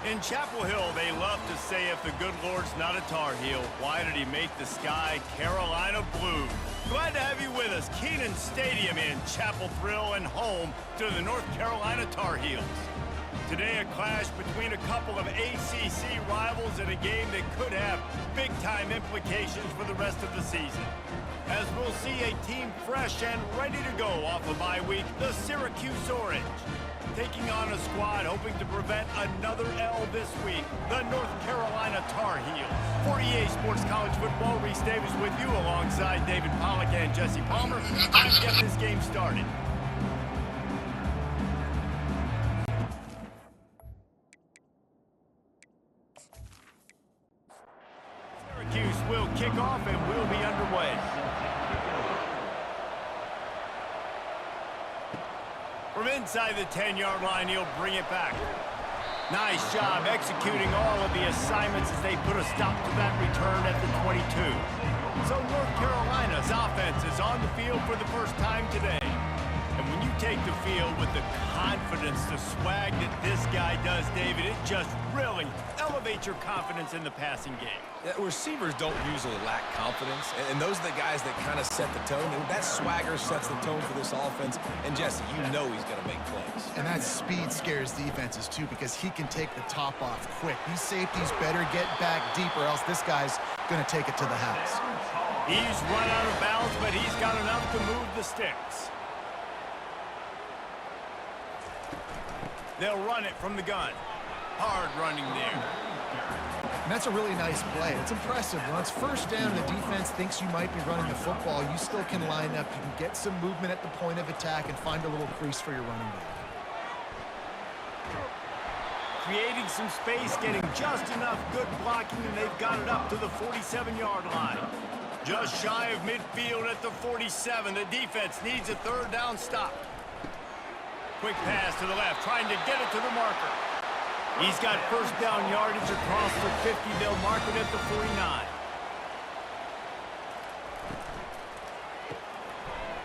In Chapel Hill, they love to say if the good Lord's not a Tar Heel, why did he make the sky Carolina blue? Glad to have you with us. Kenan Stadium in Chapel Thrill and home to the North Carolina Tar Heels. Today, a clash between a couple of ACC rivals in a game that could have big-time implications for the rest of the season. As we'll see a team fresh and ready to go off a bye week, the Syracuse Orange. Taking on a squad hoping to prevent another L this week, the North Carolina Tar Heels. 48 Sports College Football, Reese Davis with you alongside David Pollack and Jesse Palmer. Time to get this game started. Syracuse will kick off and we'll be underway. From inside the 10-yard line, he'll bring it back. Nice job executing all of the assignments as they put a stop to that return at the 22. So North Carolina's offense is on the field for the first time today. And when you take the field with the confidence, the swag that this guy does, David, it just really elevates your confidence in the passing game. Yeah, receivers don't usually lack confidence, and those are the guys that kind of set the tone. And that swagger sets the tone for this offense. And Jesse, you know he's going to make plays. And that speed scares defenses too, because he can take the top off quick. These safeties better get back deep, or else this guy's going to take it to the house. He's run out of bounds, but he's got enough to move the sticks. They'll run it from the gun. Hard running there. And that's a really nice play. It's impressive. When it's first down, the defense thinks you might be running the football. You still can line up. You can get some movement at the point of attack and find a little crease for your running back. Creating some space, getting just enough good blocking, and they've got it up to the 47-yard line. Just shy of midfield at the 47. The defense needs a third down stop. Quick pass to the left, trying to get it to the marker. He's got first down yardage across the 50. They'll mark it at the 49.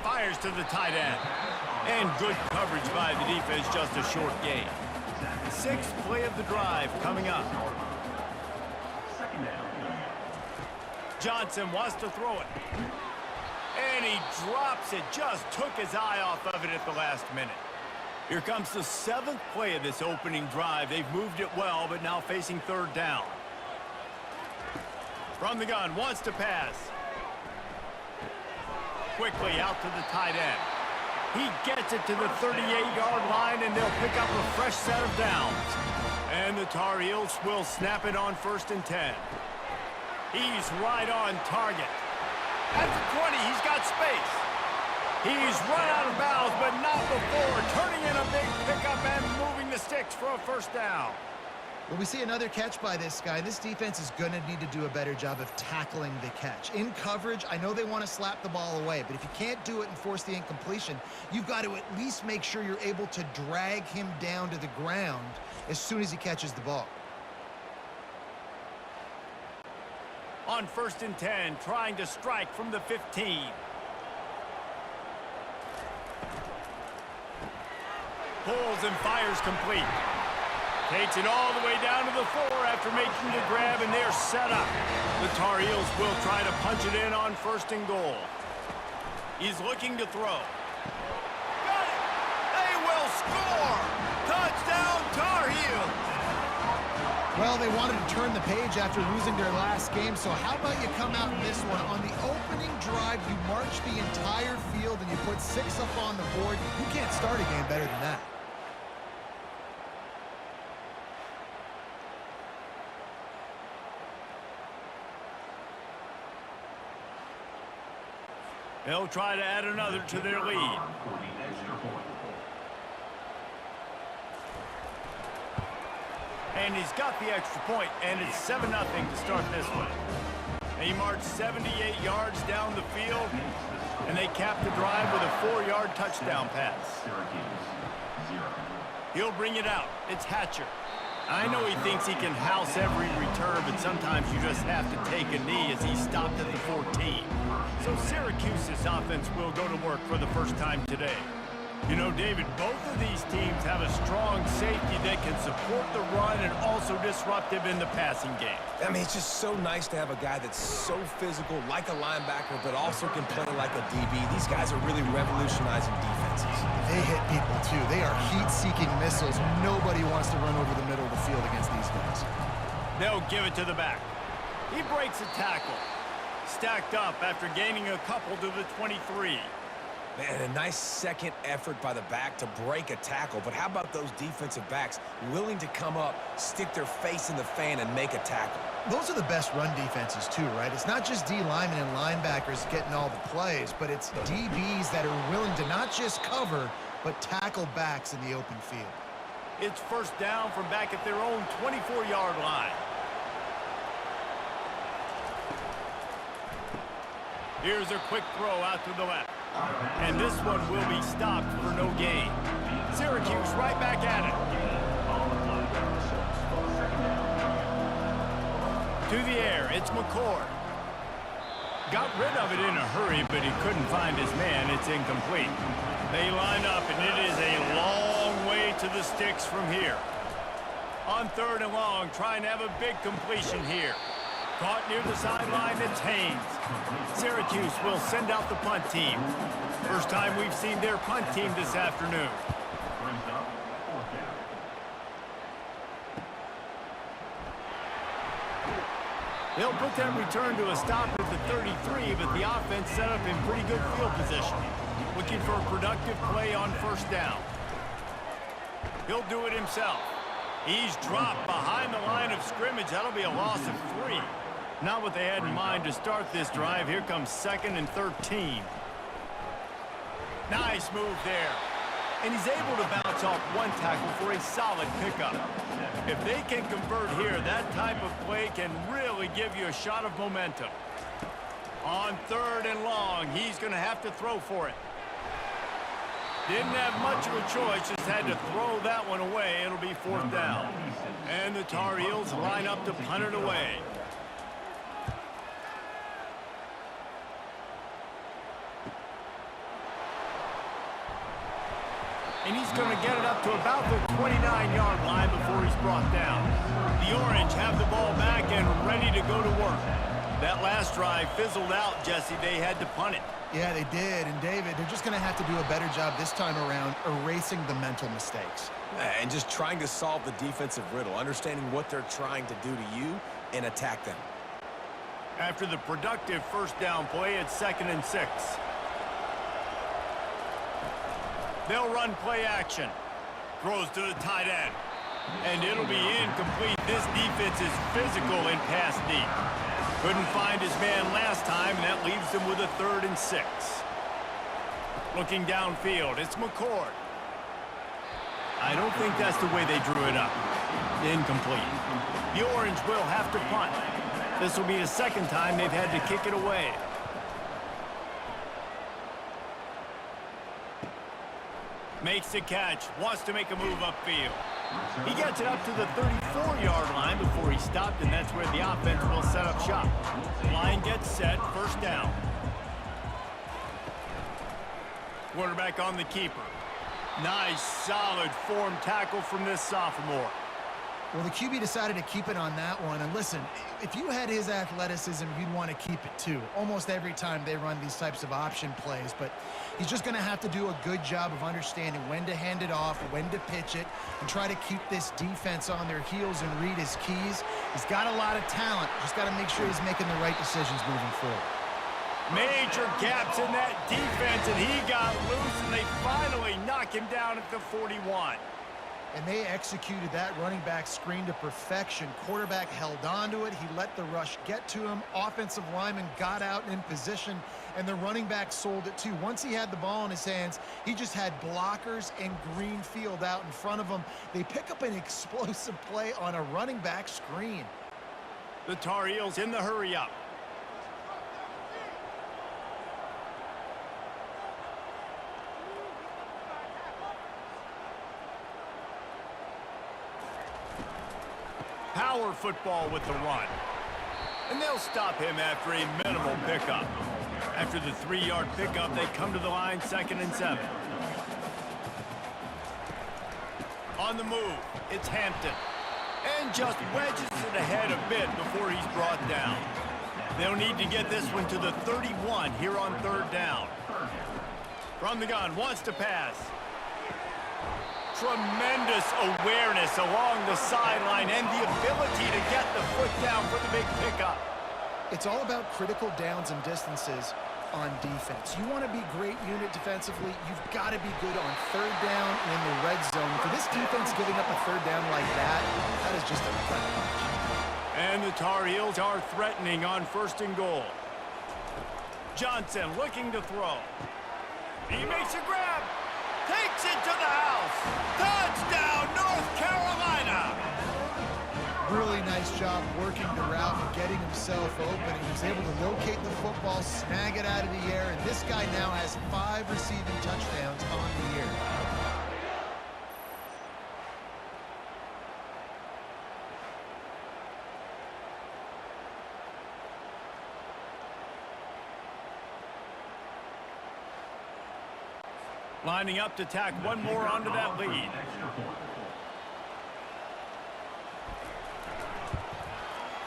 Fires to the tight end. And good coverage by the defense, just a short gain. Sixth play of the drive coming up. Johnson wants to throw it. And he drops it, just took his eye off of it at the last minute. Here comes the seventh play of this opening drive. They've moved it well, but now facing third down. From the gun, wants to pass. Quickly out to the tight end. He gets it to the 38-yard line, and they'll pick up a fresh set of downs. And the Tar Heels will snap it on 1st and 10. He's right on target. At the 20, he's got space. He's run out of bounds, but not before turning in a big pickup and moving the sticks for a first down. Well, we see another catch by this guy. This defense is going to need to do a better job of tackling the catch. In coverage, I know they want to slap the ball away, but if you can't do it and force the incompletion, you've got to at least make sure you're able to drag him down to the ground as soon as he catches the ball. On 1st and 10, trying to strike from the 15. Pulls and fires complete. Takes it all the way down to the 4 after making the grab, and they're set up. The Tar Heels will try to punch it in on 1st and goal. He's looking to throw. Got it! They will score! Touchdown, Tar Heels! Well, they wanted to turn the page after losing their last game, so how about you come out in this one? On the opening drive, you march the entire field and you put 6 up on the board. You can't start a game better than that. They'll try to add another to their lead. And he's got the extra point, and it's 7-0 to start this one. They march 78 yards down the field, and they cap the drive with a 4-yard touchdown pass. He'll bring it out. It's Hatcher. I know he thinks he can house every return, but sometimes you just have to take a knee as he stopped at the 14. So Syracuse's offense will go to work for the first time today. You know, David, both of these teams teams have a strong safety that can support the run and also disruptive in the passing game. I mean, it's just so nice to have a guy that's so physical, like a linebacker, but also can play like a DB. These guys are really revolutionizing defenses. They hit people, too. They are heat-seeking missiles. Nobody wants to run over the middle of the field against these guys. They'll give it to the back. He breaks a tackle. Stacked up after gaining a couple to the 23. Man, a nice second effort by the back to break a tackle. But how about those defensive backs willing to come up, stick their face in the fan, and make a tackle? Those are the best run defenses, too, right? It's not just D linemen and linebackers getting all the plays, but it's DBs that are willing to not just cover, but tackle backs in the open field. It's first down from back at their own 24-yard line. Here's a quick throw out to the left. And this one will be stopped for no gain. Syracuse right back at it. To the air, it's McCord. Got rid of it in a hurry, but he couldn't find his man. It's incomplete. They line up, and it is a long way to the sticks from here. On 3rd and long, trying to have a big completion here. Caught near the sideline, it's Haynes. Syracuse will send out the punt team. First time we've seen their punt team this afternoon. They'll put that return to a stop at the 33, but the offense set up in pretty good field position. Looking for a productive play on first down. He'll do it himself. He's dropped behind the line of scrimmage. That'll be a loss of 3. Not what they had in mind to start this drive. Here comes 2nd and 13. Nice move there. And he's able to bounce off one tackle for a solid pickup. If they can convert here, that type of play can really give you a shot of momentum. On 3rd and long, he's going to have to throw for it. Didn't have much of a choice, just had to throw that one away. It'll be 4th down. And the Tar Heels line up to punt it away. And he's going to get it up to about the 29-yard line before he's brought down. The Orange have the ball back and ready to go to work. That last drive fizzled out, Jesse. They had to punt it. Yeah, they did. And, David, they're just going to have to do a better job this time around erasing the mental mistakes. And just trying to solve the defensive riddle, understanding what they're trying to do to you and attack them. After the productive first down play, it's 2nd and 6. They'll run play action. Throws to the tight end. And it'll be incomplete. This defense is physical in pass deep. Couldn't find his man last time, and that leaves them with a 3rd and 6. Looking downfield, it's McCord. I don't think that's the way they drew it up. Incomplete. The Orange will have to punt. This will be the 2nd time they've had to kick it away. Makes the catch, wants to make a move upfield. He gets it up to the 34-yard line before he stopped, and that's where the offense will set up shop. Line gets set, first down. Quarterback on the keeper. Nice, solid form tackle from this sophomore. Well, the QB decided to keep it on that one. And listen, if you had his athleticism, you'd want to keep it too. Almost every time they run these types of option plays. But he's just going to have to do a good job of understanding when to hand it off, when to pitch it, and try to keep this defense on their heels and read his keys. He's got a lot of talent. Just got to make sure he's making the right decisions moving forward. Major gaps in that defense, and he got loose, and they finally knock him down at the 41. And they executed that running back screen to perfection. Quarterback held on to it. He let the rush get to him. Offensive lineman got out and in position, and the running back sold it too. Once he had the ball in his hands, he just had blockers and green field out in front of him. They pick up an explosive play on a running back screen. The Tar Heels in the hurry-up. Power football with the run. And they'll stop him after a minimal pickup. After the 3-yard pickup, they come to the line 2nd and 7. On the move, it's Hampton. And just wedges it ahead a bit before he's brought down. They'll need to get this one to the 31 here on third down. From the gun, wants to pass. Tremendous awareness along the sideline and the ability to get the foot down for the big pickup. It's all about critical downs and distances on defense. You want to be great unit defensively, you've got to be good on third down and in the red zone. For this defense giving up a third down like that, that is just a gut punch. And the Tar Heels are threatening on first and goal. Johnson looking to throw. He makes a grab. Takes it to the house. Touchdown, North Carolina. Really nice job working the route and getting himself open. He was able to locate the football, snag it out of the air, and this guy now has 5 receiving touchdowns on the year. Lining up to tack one more onto that lead.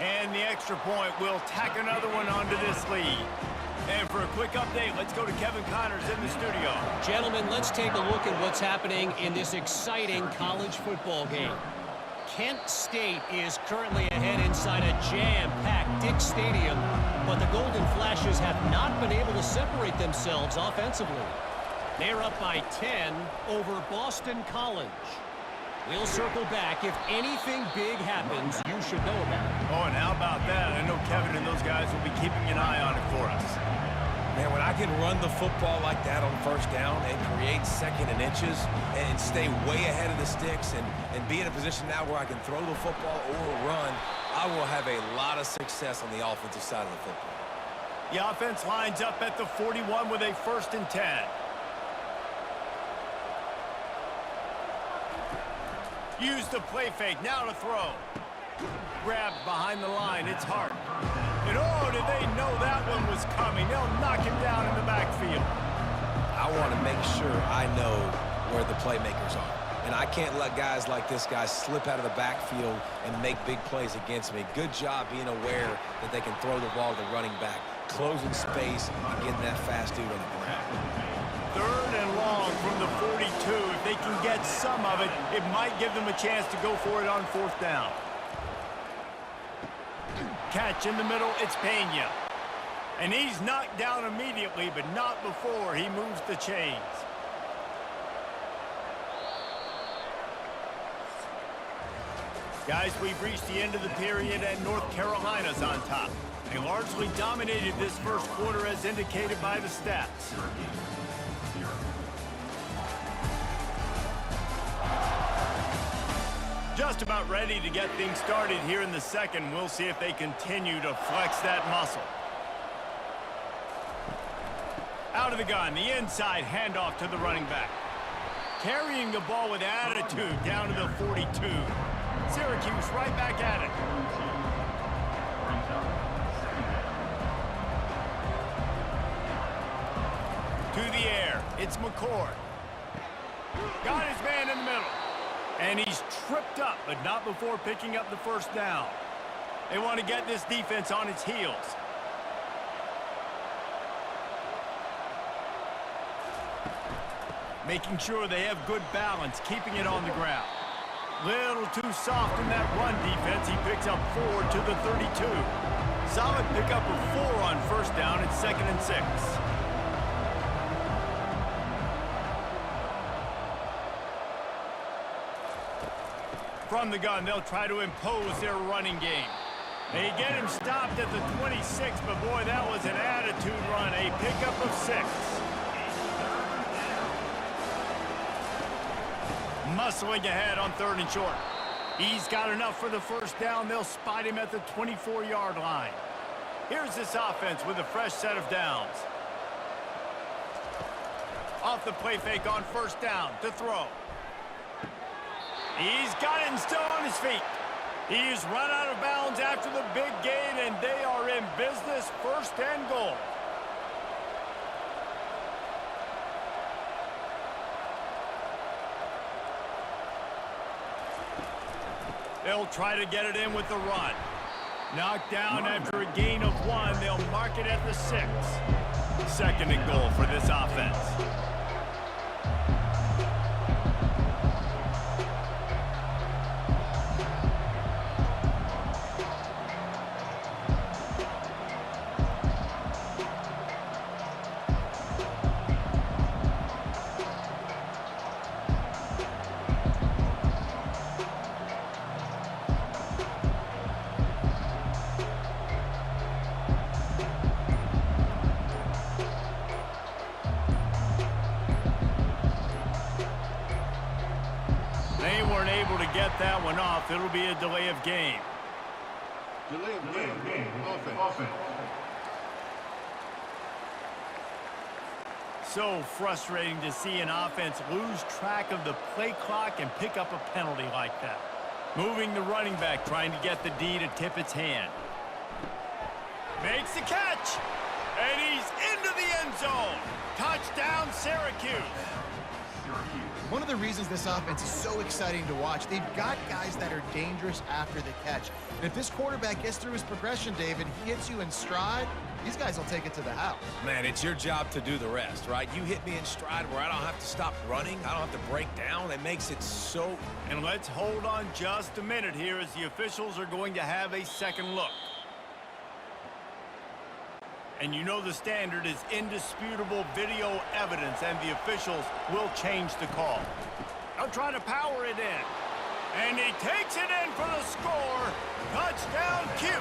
And the extra point will tack another one onto this lead. And for a quick update, let's go to Kevin Connors in the studio. Gentlemen, let's take a look at what's happening in this exciting college football game. Kent State is currently ahead inside a jam-packed Dick Stadium, but the Golden Flashes have not been able to separate themselves offensively. They're up by 10 over Boston College. We'll circle back. If anything big happens, you should know about it. Oh, and how about that? I know Kevin and those guys will be keeping an eye on it for us. Man, when I can run the football like that on first down and create second and inches and stay way ahead of the sticks and be in a position now where I can throw the football or run, I will have a lot of success on the offensive side of the football. The offense lines up at the 41 with a 1st and 10. Use the play fake, now to throw. Grabbed behind the line, it's Hart. And oh, did they know that one was coming? They'll knock him down in the backfield. I want to make sure I know where the playmakers are. And I can't let guys like this guy slip out of the backfield and make big plays against me. Good job being aware that they can throw the ball to the running back, closing space, and getting that fast dude on the ground. 3rd and long from the 42. If they can get some of it, it might give them a chance to go for it on 4th down. Catch in the middle, it's Pena. And he's knocked down immediately, but not before he moves the chains. Guys, we've reached the end of the period, and North Carolina's on top. They largely dominated this first quarter as indicated by the stats. Just about ready to get things started here in the second. We'll see if they continue to flex that muscle. Out of the gun, the inside handoff to the running back. Carrying the ball with attitude down to the 42. Syracuse right back at it. To the air, it's McCord. Got his man in the middle. And he's tripped up, but not before picking up the 1st down. They want to get this defense on its heels. Making sure they have good balance, keeping it on the ground. Little too soft in that run defense. He picks up 4 to the 32. Solid pickup of 4 on 1st down. It's 2nd and 6. From the gun, they'll try to impose their running game. They get him stopped at the 26, but boy, that was an attitude run. A pickup of 6. Muscling ahead on 3rd and short. He's got enough for the 1st down. They'll spot him at the 24-yard line. Here's this offense with a fresh set of downs. Off the play fake on 1st down to throw. He's got it and still on his feet. He's run out of bounds after the big gain, and they are in business. 1st and goal. They'll try to get it in with the run. Knocked down after a gain of 1. They'll mark it at the 6. 2nd and goal for this offense. They weren't able to get that one off. It'll be a delay of game. Delay of game. Offense. So frustrating to see an offense lose track of the play clock and pick up a penalty like that. Moving the running back, trying to get the D to tip its hand. Makes the catch. And he's into the end zone. Touchdown, Syracuse. One of the reasons this offense is so exciting to watch, they've got guys that are dangerous after the catch. And if this quarterback gets through his progression, David, he hits you in stride, these guys will take it to the house. Man, it's your job to do the rest, right? You hit me in stride where I don't have to stop running. I don't have to break down. It makes it so... And let's hold on just a minute here as the officials are going to have a second look. And you know the standard is indisputable video evidence, and the officials will change the call. They'll try to power it in. And he takes it in for the score. Touchdown, Cuse.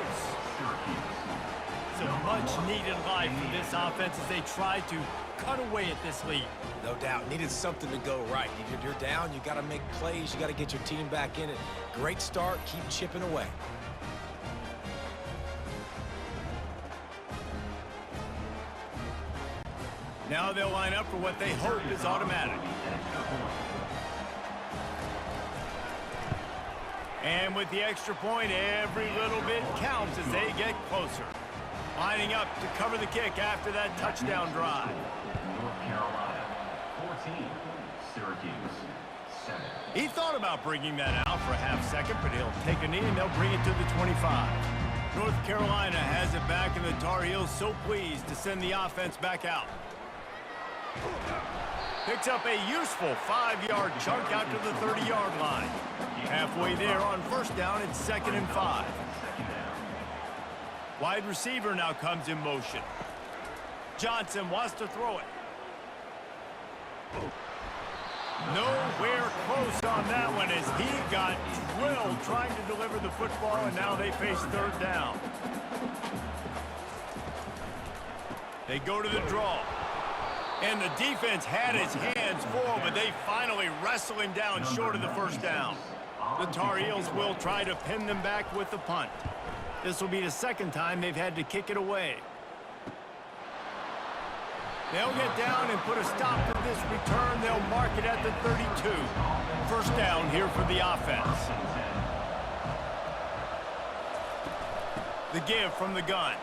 It's a much-needed life for this offense as they try to cut away at this lead. No doubt. Needed something to go right. You're down. You got to make plays. You got to get your team back in it. Great start. Keep chipping away. Now they'll line up for what they hope is automatic. And with the extra point, every little bit counts as they get closer. Lining up to cover the kick after that touchdown drive. North Carolina, 14, Syracuse, 7. He thought about bringing that out for a half second, but he'll take a knee and they'll bring it to the 25. North Carolina has it back, and the Tar Heels so pleased to send the offense back out. Picks up a useful 5-yard chunk out to the 30-yard line. Halfway there on first down, it's 2nd and 5. Wide receiver now comes in motion. Johnson wants to throw it. Nowhere close on that one as he got drilled trying to deliver the football, and now they face 3rd down. They go to the draw. And the defense had his hands full, but they finally wrestle him down short of the first down. The Tar Heels will try to pin them back with the punt. This will be the 2nd time they've had to kick it away. They'll get down and put a stop to this return. They'll mark it at the 32. First down here for the offense. The give from the gun.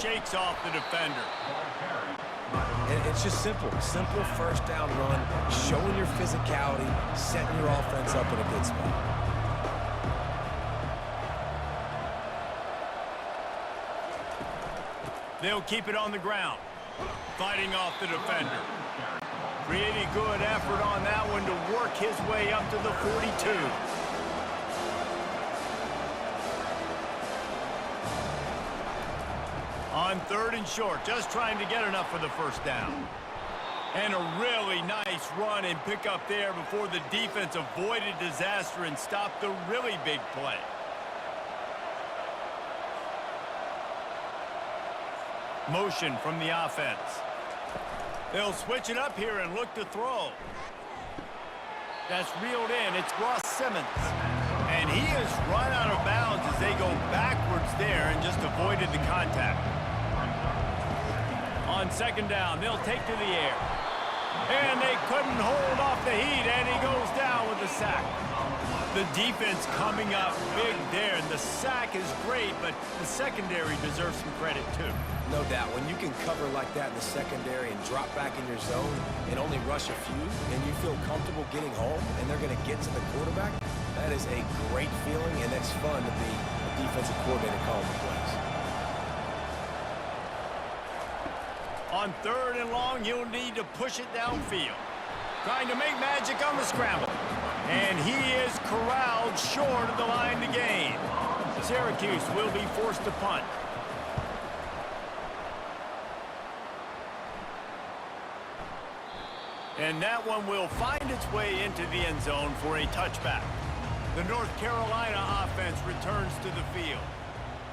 Shakes off the defender. And it's just simple first down run, showing your physicality, setting your offense up in a good spot. They'll keep it on the ground, fighting off the defender. Pretty good effort on that one to work his way up to the 42. On 3rd and short, just trying to get enough for the first down. And a really nice run and pick up there before the defense avoided disaster and stopped the really big play. Motion from the offense. They'll switch it up here and look to throw. That's reeled in. It's Ross Simmons. And he has run out of bounds as they go backwards there and just avoided the contact. On 2nd down, they'll take to the air. And they couldn't hold off the heat, and he goes down with the sack. The defense coming up big there, and the sack is great, but the secondary deserves some credit too. No doubt. When you can cover like that in the secondary and drop back in your zone and only rush a few, and you feel comfortable getting home, and they're going to get to the quarterback, That is a great feeling, and it's fun to be a defensive coordinator calling the plays. On 3rd and long, he'll need to push it downfield. Trying to make magic on the scramble. And he is corralled short of the line to gain. Syracuse will be forced to punt. And that one will find its way into the end zone for a touchback. The North Carolina offense returns to the field.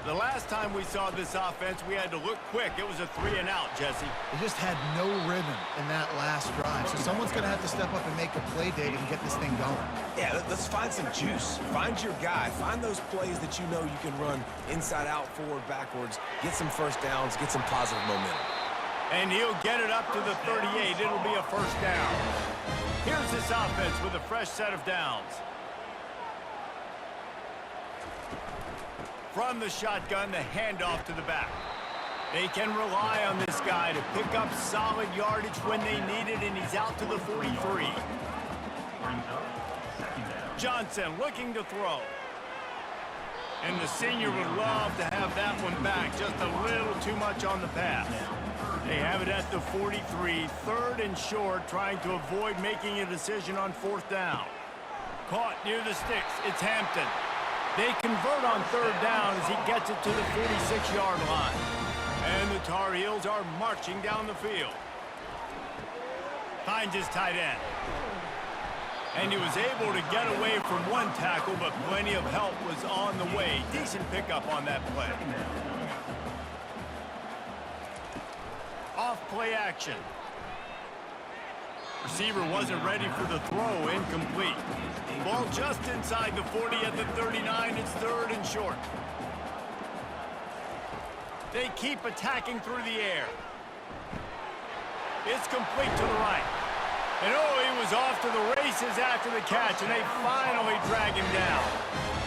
The last time we saw this offense, we had to look quick. It was a 3-and-out, Jesse. They just had no rhythm in that last drive. So someone's going to have to step up and make a play, David, and get this thing going. Yeah, let's find some juice. Find your guy. Find those plays that you know you can run inside out, forward, backwards. Get some first downs. Get some positive momentum. And he'll get it up to the 38. It'll be a first down. Here's this offense with a fresh set of downs. From the shotgun, the handoff to the back. They can rely on this guy to pick up solid yardage when they need it, and he's out to the 43. Johnson looking to throw. And the senior would love to have that one back. Just a little too much on the pass. They have it at the 43, 3rd and short, trying to avoid making a decision on 4th down. Caught near the sticks. It's Hampton. They convert on 3rd down as he gets it to the 46-yard line. And the Tar Heels are marching down the field. Finds his tight end. And he was able to get away from one tackle, but plenty of help was on the way. Decent pickup on that play. Off play action. Receiver wasn't ready for the throw, incomplete. Ball just inside the 40 at the 39. It's 3rd and short. They keep attacking through the air. It's complete to the right. And oh, he was off to the races after the catch, and they finally drag him down.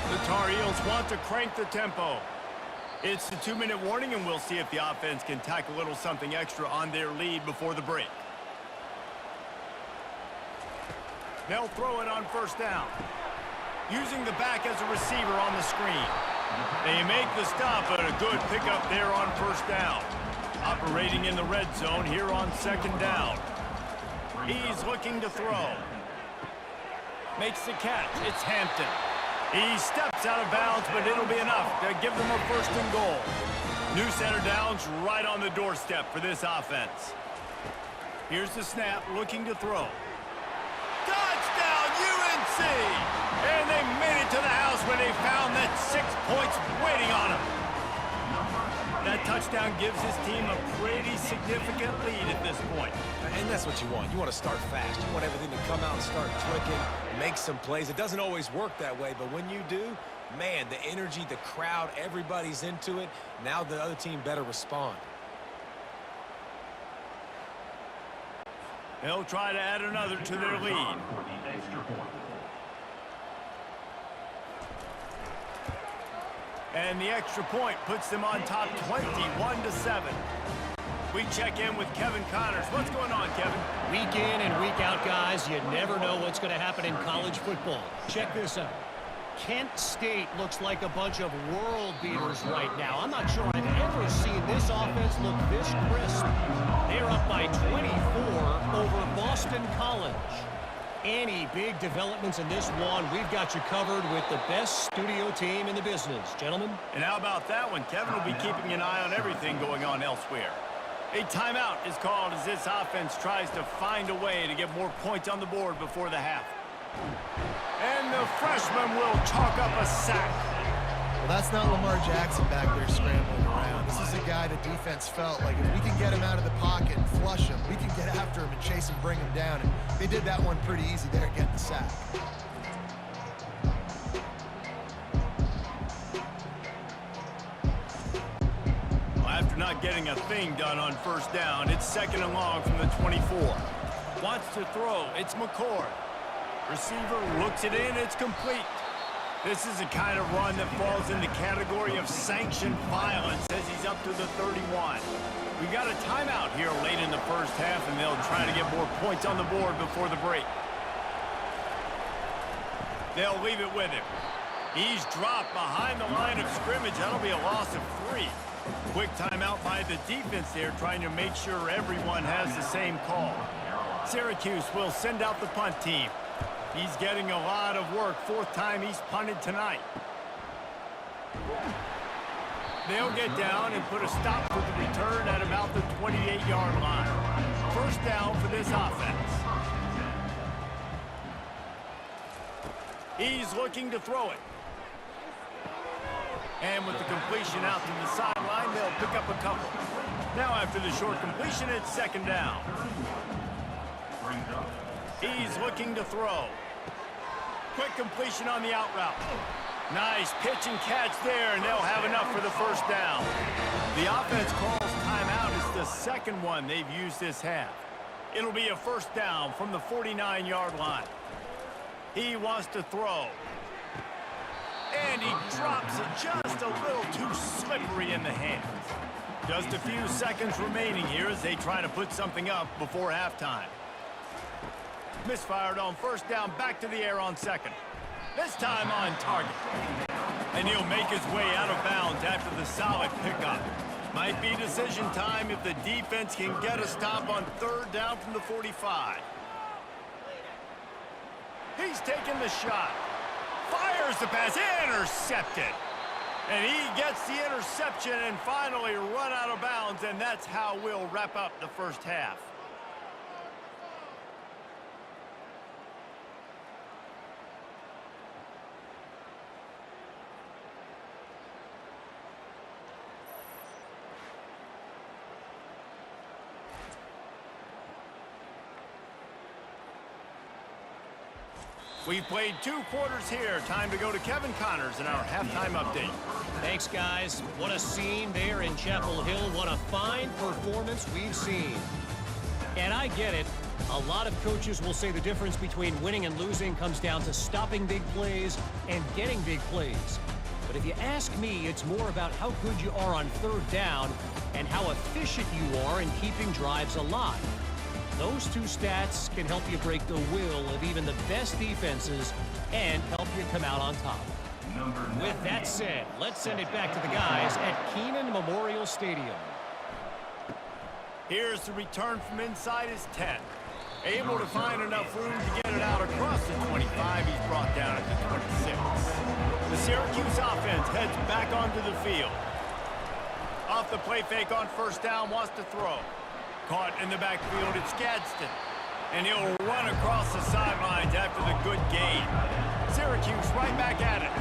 The Tar Heels want to crank the tempo. It's the 2-minute warning, and we'll see if the offense can tack a little something extra on their lead before the break. They'll throw it on 1st down. Using the back as a receiver on the screen. They make the stop, but a good pickup there on 1st down. Operating in the red zone here on 2nd down. He's looking to throw. Makes the catch. It's Hampton. He steps out of bounds, but it'll be enough to give them a 1st and goal. New center downs right on the doorstep for this offense. Here's the snap, looking to throw. Touchdown, UNC! And they made it to the house when they found that 6 points waiting on them. That touchdown gives his team a pretty significant lead at this point. And that's what you want. You want to start fast. You want everything to come out and start clicking, make some plays. It doesn't always work that way, but when you do, man, the energy, the crowd, everybody's into it. Now the other team better respond. They'll try to add another to their lead. And the extra point puts them on top 21-7. We check in with Kevin Connors. What's going on, Kevin? Week in and week out, guys, you never know what's going to happen in college football. Check this out. Kent State looks like a bunch of world beaters right now. I'm not sure I've ever seen this offense look this crisp. They're up by 24 over Boston College. Any big developments in this one, we've got you covered with the best studio team in the business, gentlemen. And how about that one? Kevin will be keeping an eye on everything going on elsewhere. A timeout is called as this offense tries to find a way to get more points on the board before the half. And the freshman will chalk up a sack. Well, that's not Lamar Jackson back there scrambling around. This is a guy the defense felt like if we can get him out of the pocket and flush him, we can get after him and chase him, bring him down. And they did that one pretty easy there, getting the sack. Well, after not getting a thing done on 1st down, it's 2nd and long from the 24. Wants to throw. It's McCord. Receiver looks it in. It's complete. This is the kind of run that falls in the category of sanctioned violence as he's up to the 31. We got a timeout here late in the 1st half, and they'll try to get more points on the board before the break. They'll leave it with him. He's dropped behind the line of scrimmage. That'll be a loss of 3. Quick timeout by the defense there, trying to make sure everyone has the same call. Syracuse will send out the punt team. He's getting a lot of work. 4th time he's punted tonight. They'll get down and put a stop for the return at about the 28-yard line. First down for this offense. He's looking to throw it. And with the completion out to the sideline, they'll pick up a couple. Now after the short completion, it's 2nd down. He's looking to throw. Quick completion on the out route. Nice pitch and catch there, and they'll have enough for the first down. The offense calls timeout. It's the 2nd one they've used this half. It'll be a first down from the 49-yard line. He wants to throw. And he drops it just a little too slippery in the hands. Just a few seconds remaining here as they try to put something up before halftime. Misfired on first down, back to the air on 2nd. This time on target. And he'll make his way out of bounds after the solid pickup. Might be decision time if the defense can get a stop on 3rd down from the 45. He's taking the shot. Fires the pass, intercepted. And he gets the interception and finally run out of bounds, and that's how we'll wrap up the first half. We've played 2 quarters here. Time to go to Kevin Connors in our halftime update. Thanks, guys. What a scene there in Chapel Hill. What a fine performance we've seen. And I get it. A lot of coaches will say the difference between winning and losing comes down to stopping big plays and getting big plays. But if you ask me, it's more about how good you are on 3rd down and how efficient you are in keeping drives alive. Those 2 stats can help you break the will of even the best defenses and help you come out on top. With that said, let's send it back to the guys at Kenan Memorial Stadium. Here's the return from inside his 10. Able to find enough room to get it out across the 25. He's brought down at the 26. The Syracuse offense heads back onto the field. Off the play fake on first down, wants to throw. Caught in the backfield, it's Gadsden. And he'll run across the sidelines after the good gain. Syracuse right back at it.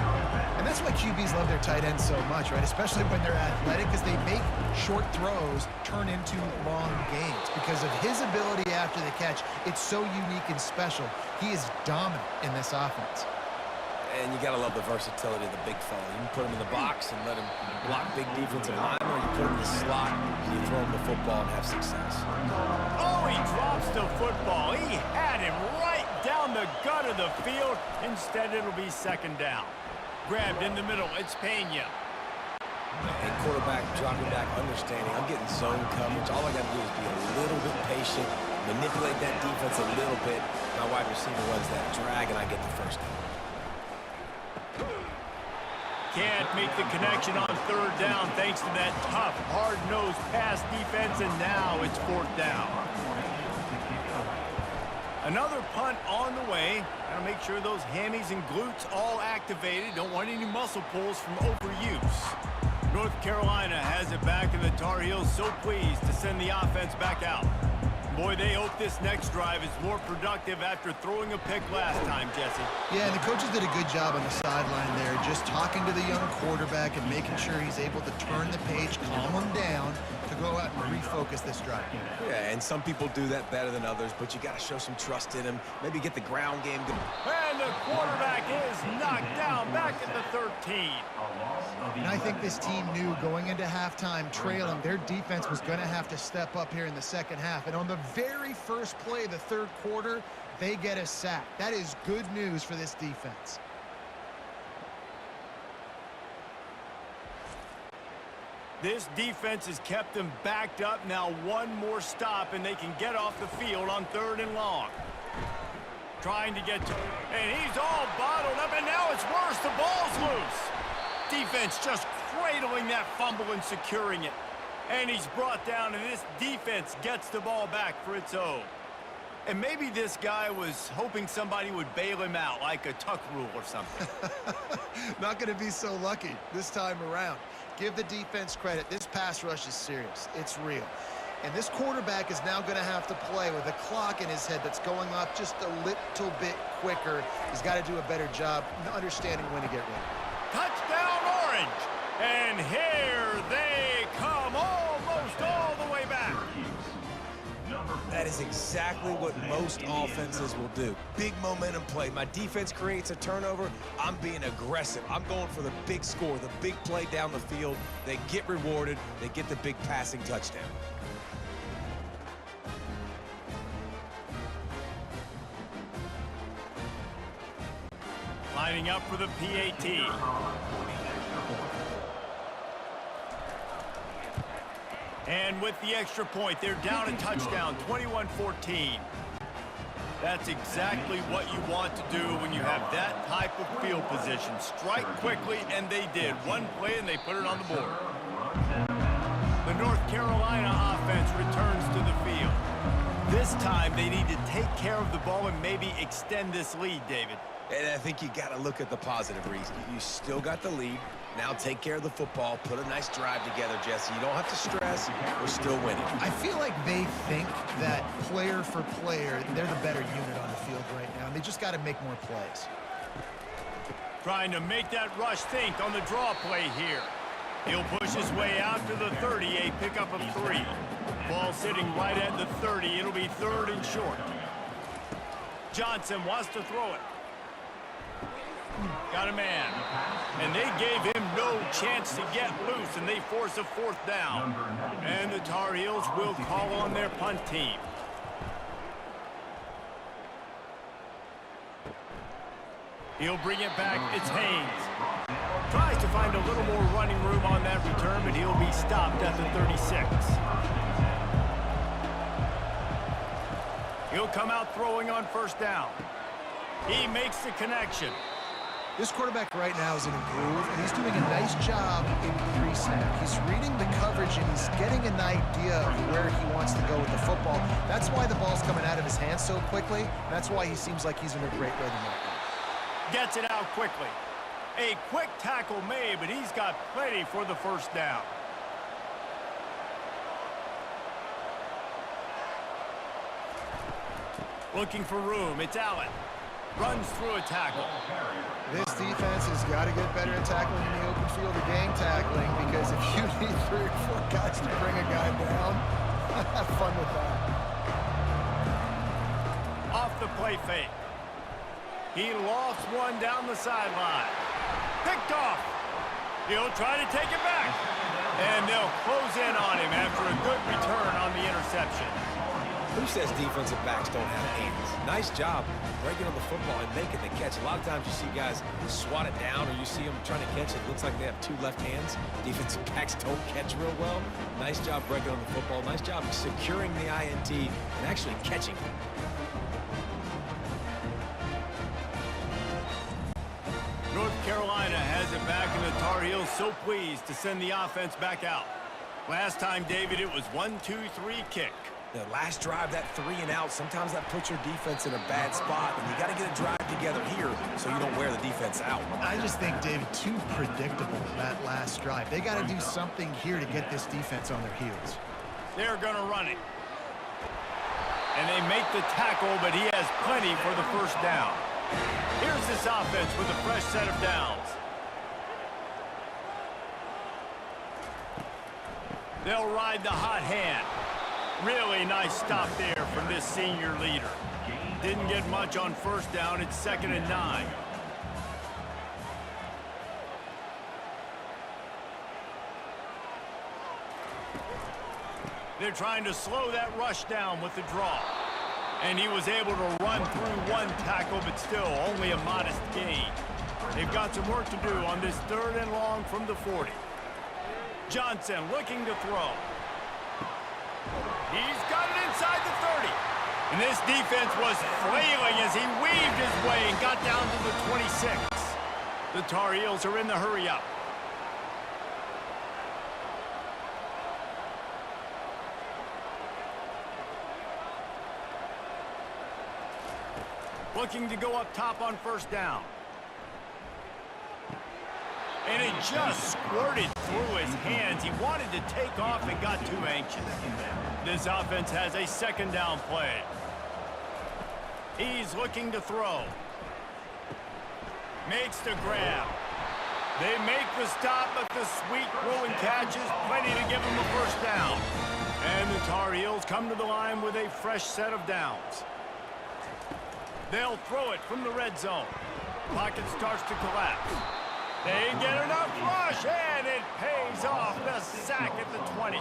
And that's why QBs love their tight ends so much, right? Especially when they're athletic, because they make short throws turn into long gains. Because of his ability after the catch, it's so unique and special. He is dominant in this offense. And you got to love the versatility of the big fella. You can put him in the box and let him block big defensive linemen, or you put him in the slot and you throw him the football and have success. Oh, he drops the football. He had him right down the gut of the field. Instead, it'll be 2nd down. Grabbed in the middle. It's Pena. And quarterback dropping back, understanding I'm getting zone coverage. All I got to do is be a little bit patient, manipulate that defense a little bit. My wide receiver runs that drag, and I get the first down. Can't make the connection on 3rd down thanks to that tough, hard-nosed pass defense, and now it's 4th down. Another punt on the way. Gotta make sure those hammies and glutes all activated. Don't want any muscle pulls from overuse. North Carolina has it back, and the Tar Heels so pleased to send the offense back out. Boy, they hope this next drive is more productive after throwing a pick last time, Jesse. Yeah, and the coaches did a good job on the sideline there, just talking to the young quarterback and making sure he's able to turn the page, calm him down, to go out and refocus this drive. Yeah, and some people do that better than others, but you got to show some trust in him. Maybe get the ground game going. And the quarterback is knocked down back at the 13. And I think this team knew going into halftime trailing, their defense was going to have to step up here in the 2nd half. And on the very first play of the 3rd quarter, they get a sack. That is good news for this defense. This defense has kept them backed up. Now one more stop, and they can get off the field on 3rd and long. Trying to get to, and he's all bottled up defense just cradling that fumble and securing it. And he's brought down, and this defense gets the ball back for its own. And maybe this guy was hoping somebody would bail him out, like a tuck rule or something. Not going to be so lucky this time around. Give the defense credit. This pass rush is serious. It's real. And this quarterback is now going to have to play with a clock in his head that's going off just a little bit quicker. He's got to do a better job understanding when to get ready. Touchdown, Orange! And here they come, almost all the way back. That is exactly what most offenses will do. Big momentum play. My defense creates a turnover. I'm being aggressive. I'm going for the big score, the big play down the field. They get rewarded. They get the big passing touchdown. Lining up for the PAT. And with the extra point, they're down a touchdown, 21-14. That's exactly what you want to do when you have that type of field position. Strike quickly, and they did. One play, and they put it on the board. The North Carolina offense returns to the field. This time, they need to take care of the ball and maybe extend this lead, David. And I think you got to look at the positive reason. You still got the lead. Now take care of the football. Put a nice drive together, Jesse. You don't have to stress. We're still winning. I feel like they think that player for player, they're the better unit on the field right now. And they just got to make more plays. Trying to make that rush think on the draw play here. He'll push his way out to the 30, a pickup of 3. Ball sitting right at the 30. It'll be 3rd and short. Johnson wants to throw it. Got a man. And they gave him no chance to get loose, and they force a 4th down. And the Tar Heels will call on their punt team. He'll bring it back. It's Haynes. Tries to find a little more running room on that return, but he'll be stopped at the 36. He'll come out throwing on 1st down. He makes the connection. This quarterback right now is in a groove, and he's doing a nice job in pre-snap. He's reading the coverage, and he's getting an idea of where he wants to go with the football. That's why the ball's coming out of his hands so quickly. That's why he seems like he's in a great rhythm right now. Gets it out quickly. A quick tackle made, but he's got plenty for the 1st down. Looking for room. It's Allen. Runs through a tackle. This defense has got to get better at tackling in the open field or gang tackling, because if you need 3 or 4 guys to bring a guy down, have fun with that. Off the play fake. He lost one down the sideline. Picked off. He'll try to take it back. And they'll close in on him after a good return on the interception. Who says defensive backs don't have hands? Nice job breaking on the football and making the catch. A lot of times you see guys swat it down, or you see them trying to catch it. It looks like they have 2 left hands. Defensive backs don't catch real well. Nice job breaking on the football. Nice job securing the INT and actually catching it. North Carolina has it back, and the Tar Heels so pleased to send the offense back out. Last time, David, it was 1-2-3 kick. The last drive, that 3 and out, sometimes that puts your defense in a bad spot, and you got to get a drive together here so you don't wear the defense out. I just think, David, too predictable that last drive. They got to do something here to get this defense on their heels. They're going to run it. And they make the tackle, but he has plenty for the 1st down. Here's this offense with a fresh set of downs. They'll ride the hot hand. Really nice stop there from this senior leader. Didn't get much on 1st down. It's 2nd and 9. They're trying to slow that rush down with the draw. And he was able to run through 1 tackle, but still only a modest gain. They've got some work to do on this 3rd and long from the 40. Johnson looking to throw. He's got it inside the 30. And this defense was flailing as he weaved his way and got down to the 26. The Tar Heels are in the hurry-up. Looking to go up top on first down. And it just squirted through his hands. He wanted to take off and got too anxious. This offense has a second down play. He's looking to throw. Makes the grab. They make the stop, but the sweet throw and catch is plenty to give him a first down. And the Tar Heels come to the line with a fresh set of downs. They'll throw it from the red zone. Pocket starts to collapse. They get enough rush, and it pays off. The sack at the 20.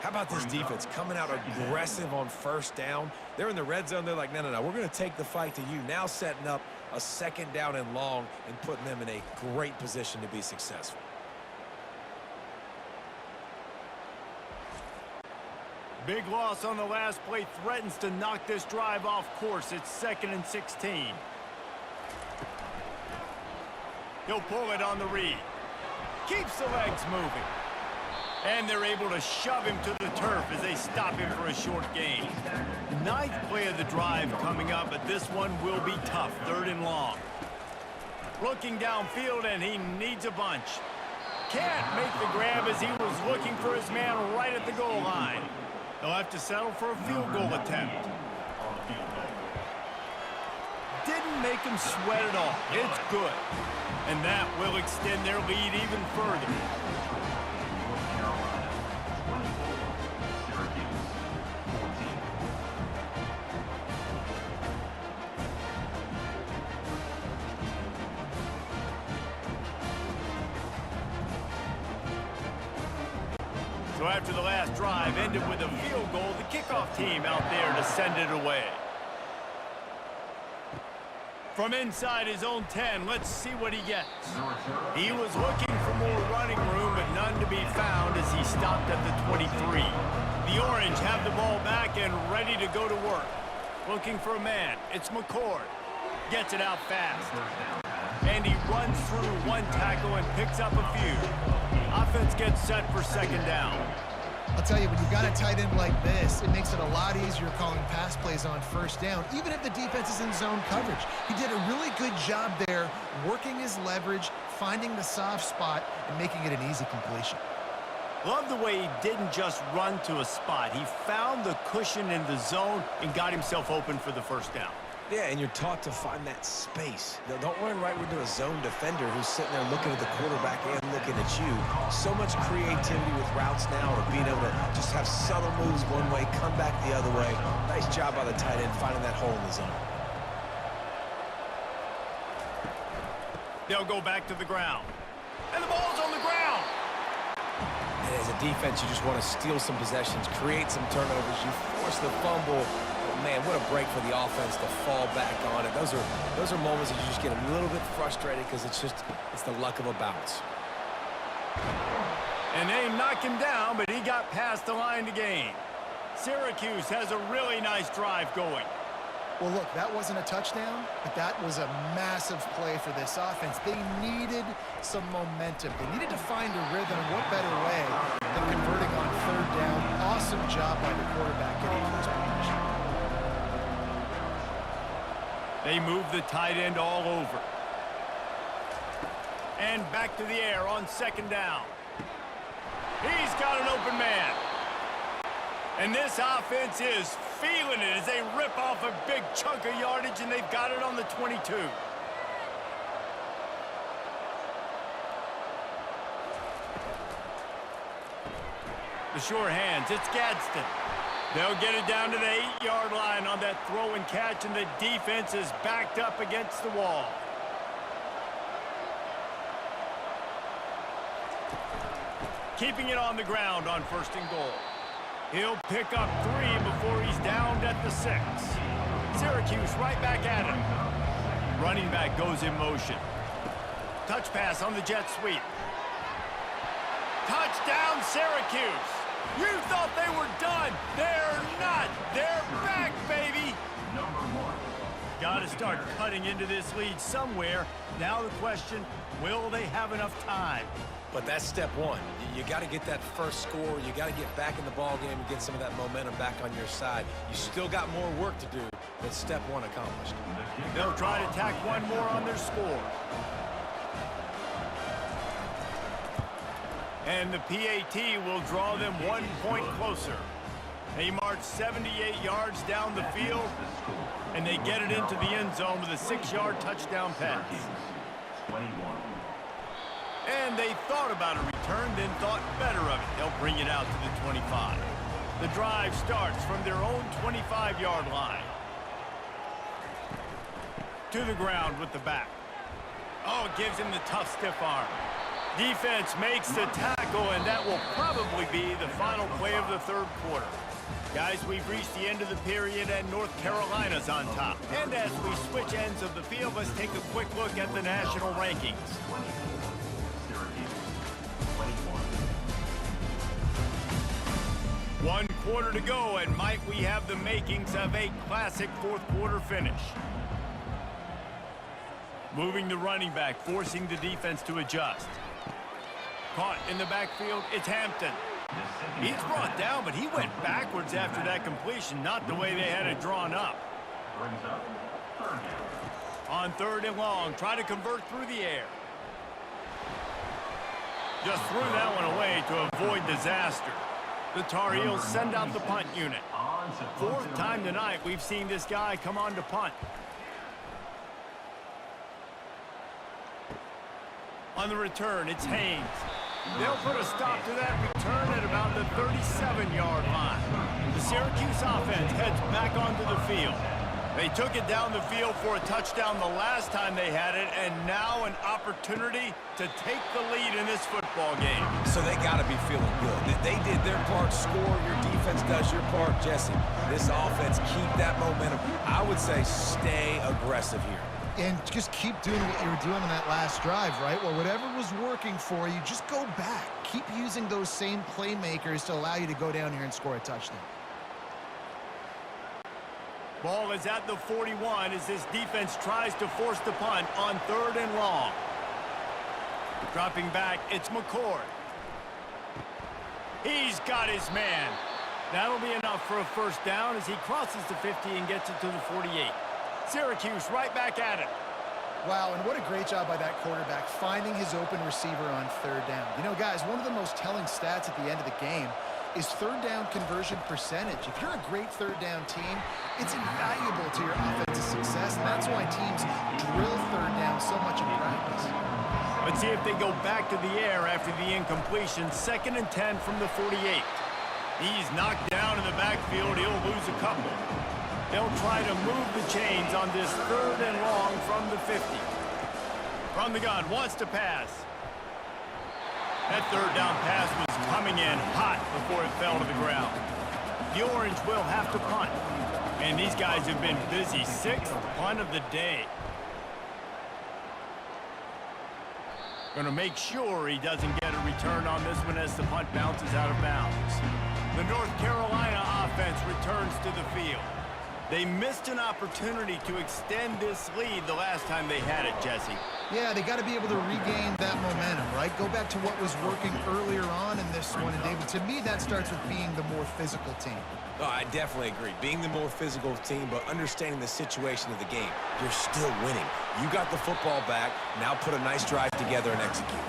How about this defense coming out aggressive on first down? They're in the red zone. They're like, no, we're going to take the fight to you. Now setting up a second down and long and putting them in a great position to be successful. Big loss on the last play threatens to knock this drive off course. It's 2nd and 16. He'll pull it on the read. Keeps the legs moving. And they're able to shove him to the turf as they stop him for a short gain. 9th play of the drive coming up, but this one will be tough. 3rd and long. Looking downfield, and he needs a bunch. Can't make the grab as he was looking for his man right at the goal line. They'll have to settle for a field goal attempt. Didn't make him sweat at all. It's good. And that will extend their lead even further. Syracuse, 14. So after the last drive ended with a field goal, the kickoff team out there to send it away. From inside his own 10, let's see what he gets. He was looking for more running room, but none to be found as he stopped at the 23. The Orange have the ball back and ready to go to work. Looking for a man. It's McCord. Gets it out fast. And he runs through one tackle and picks up a few. Offense gets set for second down. I'll tell you, when you've got a tight end like this, it makes it a lot easier calling pass plays on first down, even if the defense is in zone coverage. He did a really good job there, working his leverage, finding the soft spot, and making it an easy completion. Love the way he didn't just run to a spot. He found the cushion in the zone and got himself open for the first down. Yeah, and you're taught to find that space. Now, don't run right into a zone defender who's sitting there looking at the quarterback and looking at you. So much creativity with routes now, or being able to just have subtle moves one way, come back the other way. Nice job by the tight end finding that hole in the zone. They'll go back to the ground. And the ball's on the ground. And as a defense, you just want to steal some possessions, create some turnovers. You force the fumble. Man, what a break for the offense to fall back on it. Those are moments that you just get a little bit frustrated because it's the luck of a bounce. And they knock him down, but he got past the line to gain. Syracuse has a really nice drive going. Well, look, that wasn't a touchdown, but that was a massive play for this offense. They needed some momentum. They needed to find a rhythm, and what better way than converting on third down. Awesome job by the quarterback getting to his position. They move the tight end all over. And back to the air on second down. He's got an open man. And this offense is feeling it as they rip off a big chunk of yardage, and they've got it on the 22. The sure hands, it's Gadsden. They'll get it down to the 8-yard line on that throw and catch, and the defense is backed up against the wall. Keeping it on the ground on first and goal. He'll pick up 3 before he's downed at the 6. Syracuse right back at him. Running back goes in motion. Touch pass on the jet sweep. Touchdown, Syracuse. You thought they were done. They're not. They're back, baby. Number 1. got to start cutting into this lead somewhere. Now the question, will they have enough time? But that's step one. You got to get that first score. You got to get back in the ball game and get some of that momentum back on your side. You still got more work to do, but step one accomplished. They'll try to tack one more on their score. And the PAT will draw them 1 point closer. They march 78 yards down the field, and they get it into the end zone with a 6-yard touchdown pass. 21. And they thought about a return, then thought better of it. They'll bring it out to the 25. The drive starts from their own 25-yard line. To the ground with the back. Oh, it gives him the tough, stiff arm. Defense makes the tackle, and that will probably be the final play of the third quarter. Guys, we've reached the end of the period, and North Carolina's on top. And as we switch ends of the field, let's take a quick look at the national rankings. Syracuse. 21. 1 quarter to go, and might we have the makings of a classic fourth quarter finish. Moving the running back, forcing the defense to adjust. Caught in the backfield, it's Hampton. He's brought down, but he went backwards after that completion, not the way they had it drawn up. Brings up third down. On 3rd and long, try to convert through the air. Just threw that one away to avoid disaster. The Tar Heels send out the punt unit. 4th time tonight we've seen this guy come on to punt. On the return, it's Haynes. They'll put a stop to that return at about the 37-yard line. The Syracuse offense heads back onto the field. They took it down the field for a touchdown the last time they had it, and now an opportunity to take the lead in this football game. So they got to be feeling good. They did their part, score. Your defense does your part, Jesse. This offense, keep that momentum. I would say stay aggressive here. And just keep doing what you were doing in that last drive, right? Well, whatever was working for you, just go back. Keep using those same playmakers to allow you to go down here and score a touchdown. Ball is at the 41 as this defense tries to force the punt on 3rd and long. Dropping back, it's McCord. He's got his man. That'll be enough for a first down as he crosses the 50 and gets it to the 48. Syracuse right back at it. Wow, and what a great job by that quarterback finding his open receiver on 3rd down. You know, guys, one of the most telling stats at the end of the game is 3rd down conversion percentage. If you're a great 3rd down team, it's invaluable to your offensive success, and that's why teams drill 3rd down so much in practice. Let's see if they go back to the air after the incompletion. 2nd and 10 from the 48. He's knocked down in the backfield. He'll lose a couple. They'll try to move the chains on this 3rd and long from the 50. From the gun, wants to pass. That 3rd down pass was coming in hot before it fell to the ground. The Orange will have to punt. And these guys have been busy. 6th punt of the day. Going to make sure he doesn't get a return on this one as the punt bounces out of bounds. The North Carolina offense returns to the field. They missed an opportunity to extend this lead the last time they had it, Jesse. Yeah, they got to be able to regain that momentum, right? Go back to what was working earlier on in this one. And, David, to me, that starts with being the more physical team. Oh, I definitely agree. Being the more physical team, but understanding the situation of the game. You're still winning. You got the football back. Now put a nice drive together and execute.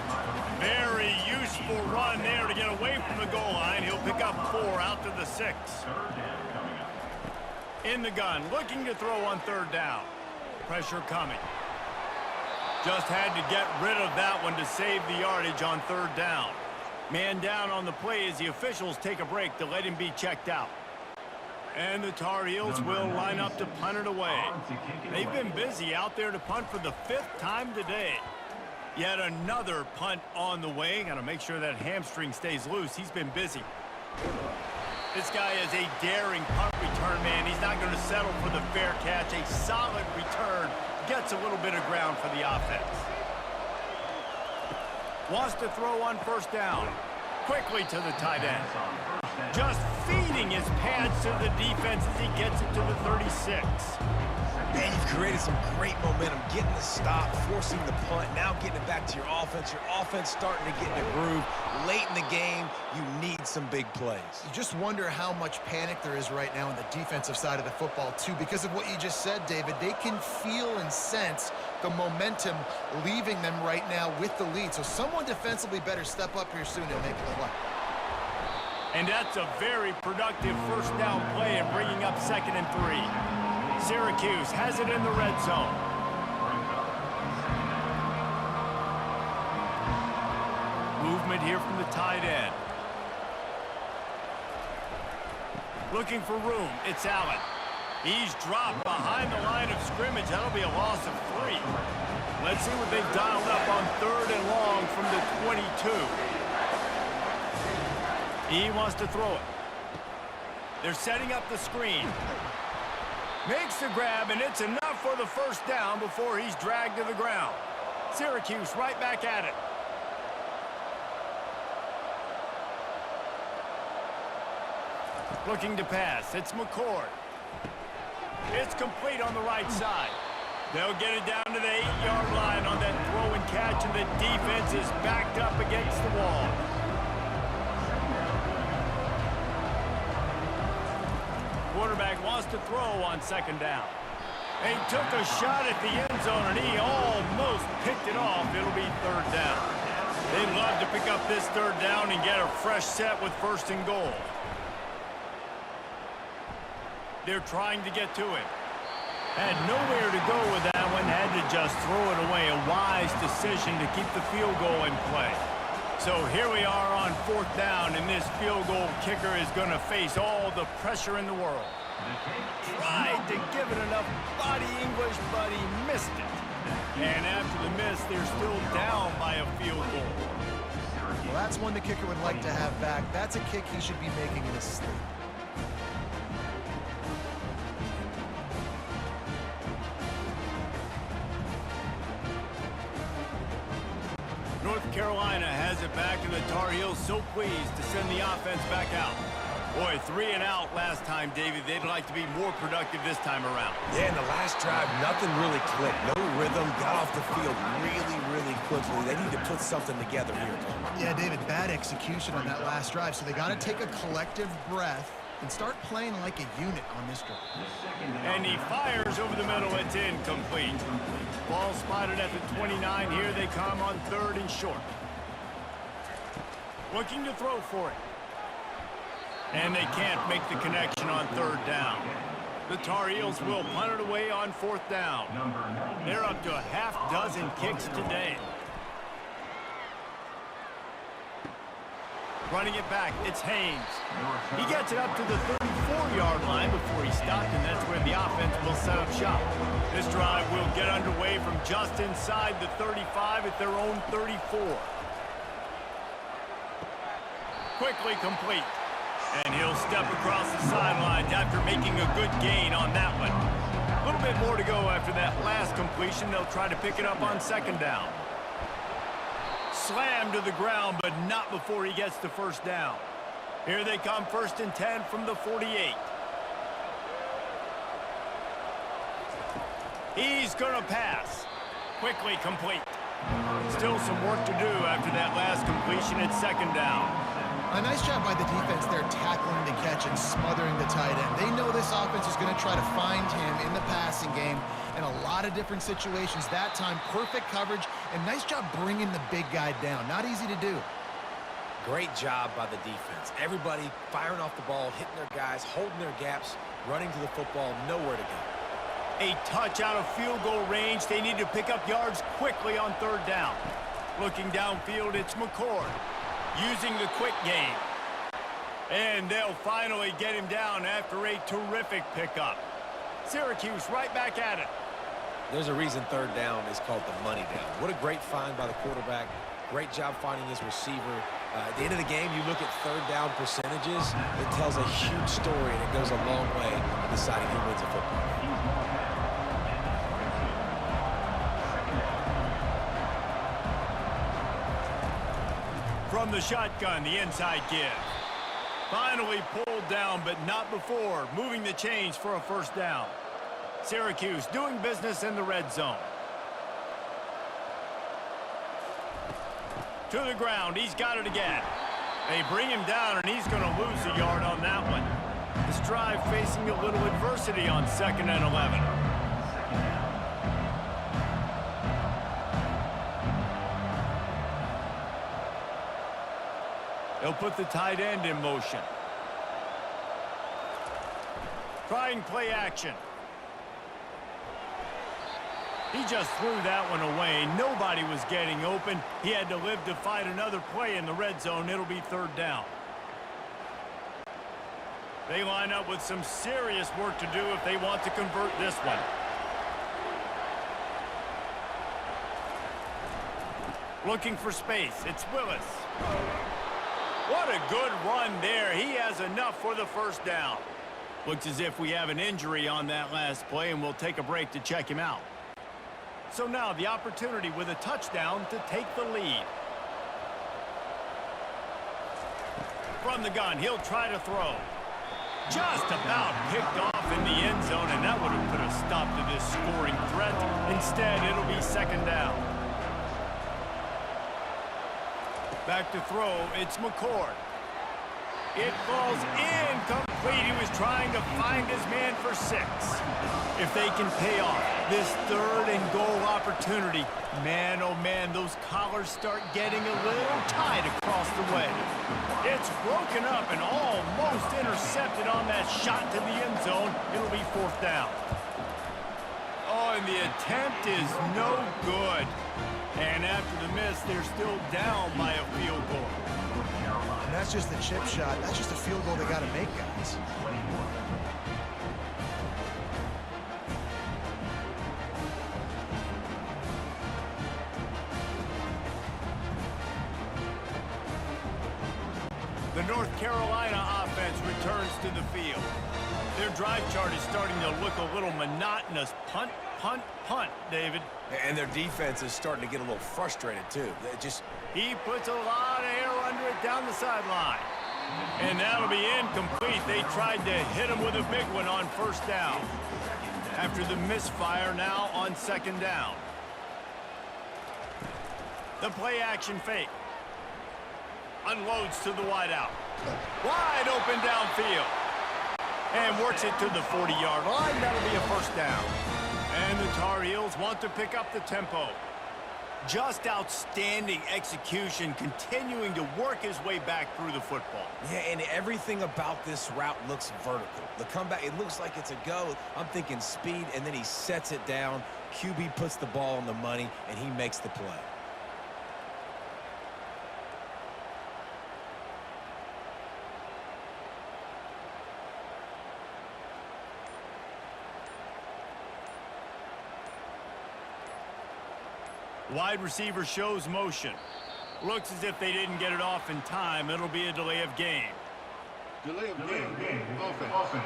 Very useful run there to get away from the goal line. He'll pick up 4 out to the 6. In the gun, looking to throw on 3rd down. Pressure coming. Just had to get rid of that one to save the yardage on 3rd down. Man down on the play as the officials take a break to let him be checked out. And the Tar Heels will line up to punt it away. They've been busy out there to punt for the 5th time today. Yet another punt on the way. Got to make sure that hamstring stays loose. He's been busy. This guy is a daring punt return man. He's not going to settle for the fair catch. A solid return. Gets a little bit of ground for the offense. Wants to throw on 1st down. Quickly to the tight end. Just feeding his pads to the defense as he gets it to the 36. Man, you've created some great momentum, getting the stop, forcing the punt, now getting it back to your offense. Your offense starting to get in a groove. Late in the game, you need some big plays. You just wonder how much panic there is right now on the defensive side of the football, too, because of what you just said, David. They can feel and sense the momentum leaving them right now with the lead. So someone defensively better step up here soon and make a play. And that's a very productive first down play and bringing up 2nd and 3. Syracuse has it in the red zone. Movement here from the tight end. Looking for room. It's Allen. He's dropped behind the line of scrimmage. That'll be a loss of 3. Let's see what they've dialed up on 3rd and long from the 22. He wants to throw it. They're setting up the screen. Makes the grab, and it's enough for the first down before he's dragged to the ground. Syracuse right back at it. Looking to pass. It's McCord. It's complete on the right side. They'll get it down to the 8-yard line on that throw and catch, and the defense is backed up against the wall. Quarterback wants to throw on 2nd down. He took a shot at the end zone, and he almost picked it off. It'll be 3rd down. They'd love to pick up this 3rd down and get a fresh set with 1st and goal. They're trying to get to it. Had nowhere to go with that one. Had to just throw it away. A wise decision to keep the field goal in play. So here we are on 4th down, and this field goal kicker is going to face all the pressure in the world. Tried to give it enough body English, but he missed it. And after the miss, they're still down by a field goal. Well, that's one the kicker would like to have back. That's a kick he should be making in his sleep. North Carolina has it back, and the Tar Heels so pleased to send the offense back out. Boy, 3 and out last time, David. They'd like to be more productive this time around. Yeah, in the last drive, nothing really clicked. No rhythm, got off the field really quickly. They need to put something together here. Yeah, David, bad execution on that last drive, so they got to take a collective breath and start playing like a unit on this drive. And he fires over the middle. It's incomplete. Ball spotted at the 29. Here they come on 3rd and short. Looking to throw for it. And they can't make the connection on 3rd down. The Tar Heels will punt it away on 4th down. They're up to a half-dozen kicks today. Running it back, it's Haynes. He gets it up to the 34-yard line before he stopped, and that's where the offense will set up shop. This drive will get underway from just inside the 35 at their own 34. Quickly complete. And he'll step across the sidelines after making a good gain on that one. A little bit more to go after that last completion. They'll try to pick it up on 2nd down. Slammed to the ground, but not before he gets to 1st down. Here they come, 1st and 10 from the 48. He's going to pass. Quickly complete. Still some work to do after that last completion at 2nd down. A nice job by the defense there, tackling the catch and smothering the tight end. They know this offense is going to try to find him in the passing game in a lot of different situations. That time, perfect coverage, and nice job bringing the big guy down. Not easy to do. Great job by the defense. Everybody firing off the ball, hitting their guys, holding their gaps, running to the football, nowhere to go. A touch out of field goal range. They need to pick up yards quickly on 3rd down. Looking downfield, it's McCord. Using the quick game. And they'll finally get him down after a terrific pickup. Syracuse right back at it. There's a reason 3rd down is called the money down. What a great find by the quarterback. Great job finding his receiver. At the end of the game, you look at 3rd down percentages. It tells a huge story, and it goes a long way in deciding who wins a football game. From the shotgun, the inside give. Finally pulled down, but not before. Moving the chains for a 1st down. Syracuse doing business in the red zone. To the ground, he's got it again. They bring him down, and he's going to lose a yard on that one. This drive facing a little adversity on 2nd and 11. They'll put the tight end in motion. Trying play action. He just threw that one away. Nobody was getting open. He had to live to fight another play in the red zone. It'll be 3rd down. They line up with some serious work to do if they want to convert this one. Looking for space. It's Willis. What a good run there. He has enough for the 1st down. Looks as if we have an injury on that last play, and we'll take a break to check him out. So now the opportunity with a touchdown to take the lead. From the gun, he'll try to throw. Just about picked off in the end zone, and that would have put a stop to this scoring threat. Instead, it'll be 2nd down. Back to throw, it's McCord. It falls incomplete. He was trying to find his man for 6. If they can pay off this 3rd and goal opportunity, man, oh man, those collars start getting a little tight across the way. It's broken up and almost intercepted on that shot to the end zone. It'll be 4th down. Oh, and the attempt is no good. And after the miss, they're still down by a field goal. And that's just the chip shot. That's just a field goal they got to make, guys. The North Carolina offense returns to the field. Their drive chart is starting to look a little monotonous. Punt, punt, punt, David. And their defense is starting to get a little frustrated, too. He puts a lot of air under it down the sideline. And that'll be incomplete. They tried to hit him with a big one on 1st down. After the misfire, now on 2nd down. The play action fake. Unloads to the wideout. Wide open downfield. And works it to the 40-yard line. That'll be a 1st down. And the Tar Heels want to pick up the tempo. Just outstanding execution, continuing to work his way back through the football. Yeah, and everything about this route looks vertical. The comeback, it looks like it's a go. I'm thinking speed, and then he sets it down. QB puts the ball on the money, and he makes the play. Wide receiver shows motion. Looks as if they didn't get it off in time. It'll be a delay of game. Delay of game. Offense.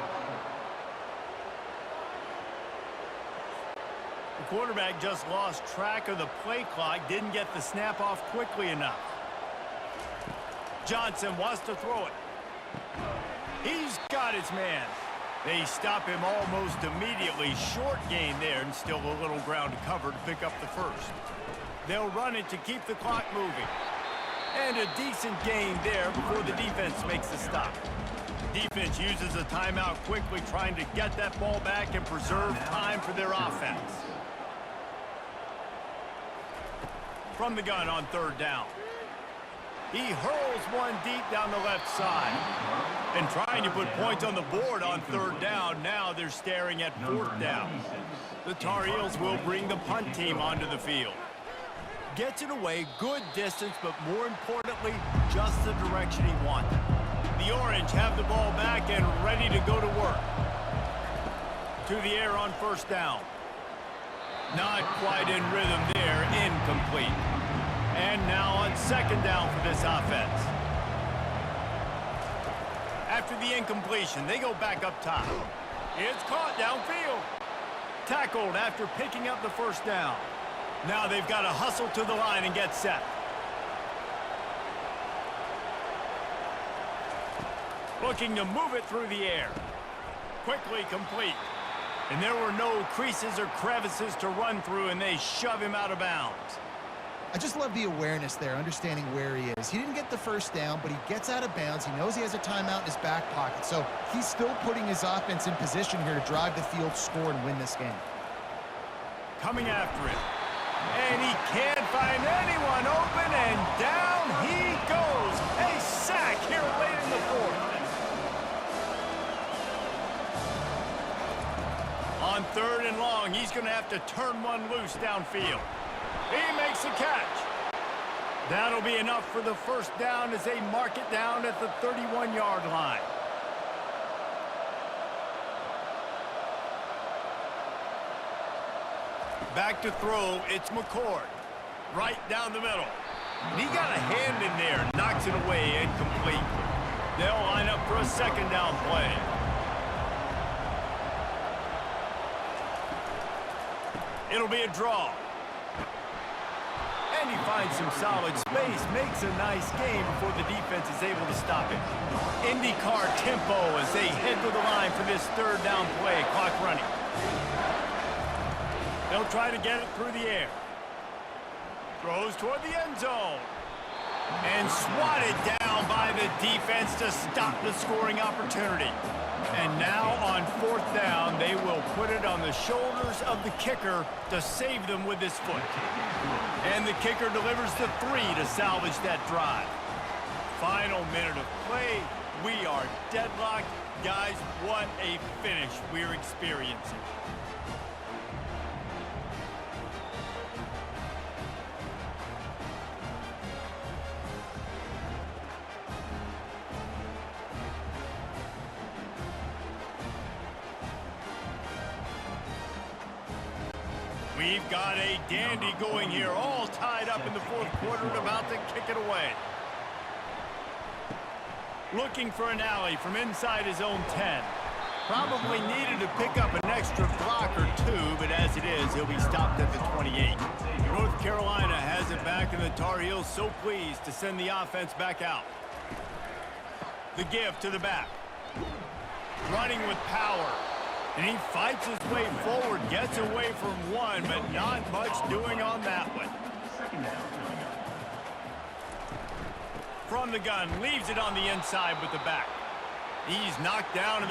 The quarterback just lost track of the play clock. Didn't get the snap off quickly enough. Johnson wants to throw it. He's got his man. They stop him almost immediately. Short gain there, and still a little ground to cover to pick up the 1st. They'll run it to keep the clock moving. And a decent gain there before the defense makes the stop. Defense uses a timeout quickly, trying to get that ball back and preserve time for their offense. From the gun on 3rd down. He hurls one deep down the left side. And trying to put points on the board on 3rd down. Now they're staring at 4th down. The Tar Heels will bring the punt team onto the field. Gets it away, good distance, but more importantly, just the direction he wanted. The Orange have the ball back and ready to go to work. To the air on 1st down. Not quite in rhythm there, incomplete. And now on 2nd down for this offense. After the incompletion, they go back up top. It's caught downfield. Tackled after picking up the 1st down. Now they've got to hustle to the line and get set. Looking to move it through the air. Quickly complete. And there were no creases or crevices to run through, and they shove him out of bounds. I just love the awareness there, understanding where he is. He didn't get the first down, but he gets out of bounds. He knows he has a timeout in his back pocket, so he's still putting his offense in position here to drive the field, score, and win this game. Coming after him. And he can't find anyone open, and down he goes. A sack here late in the fourth. On 3rd and long, he's going to have to turn one loose downfield. He makes a catch. That'll be enough for the first down as they mark it down at the 31-yard line. Back to throw, it's McCord. Right down the middle. And he got a hand in there, knocks it away, incomplete. They'll line up for a 2nd down play. It'll be a draw. And he finds some solid space, makes a nice game before the defense is able to stop it. IndyCar tempo as they head to the line for this 3rd down play, clock running. They'll try to get it through the air. Throws toward the end zone. And swatted down by the defense to stop the scoring opportunity. And now on 4th down, they will put it on the shoulders of the kicker to save them with his foot. And the kicker delivers the 3 to salvage that drive. Final minute of play. We are deadlocked. Guys, what a finish we're experiencing. We've got a dandy going here, all tied up in the 4th quarter and about to kick it away. Looking for an alley from inside his own 10. Probably needed to pick up an extra block or 2, but as it is, he'll be stopped at the 28. North Carolina has it back, and the Tar Heels so pleased to send the offense back out. The give to the back. Running with power. And he fights his way forward, gets away from one, but not much doing on that one. From the gun, leaves it on the inside with the back. He's knocked down in the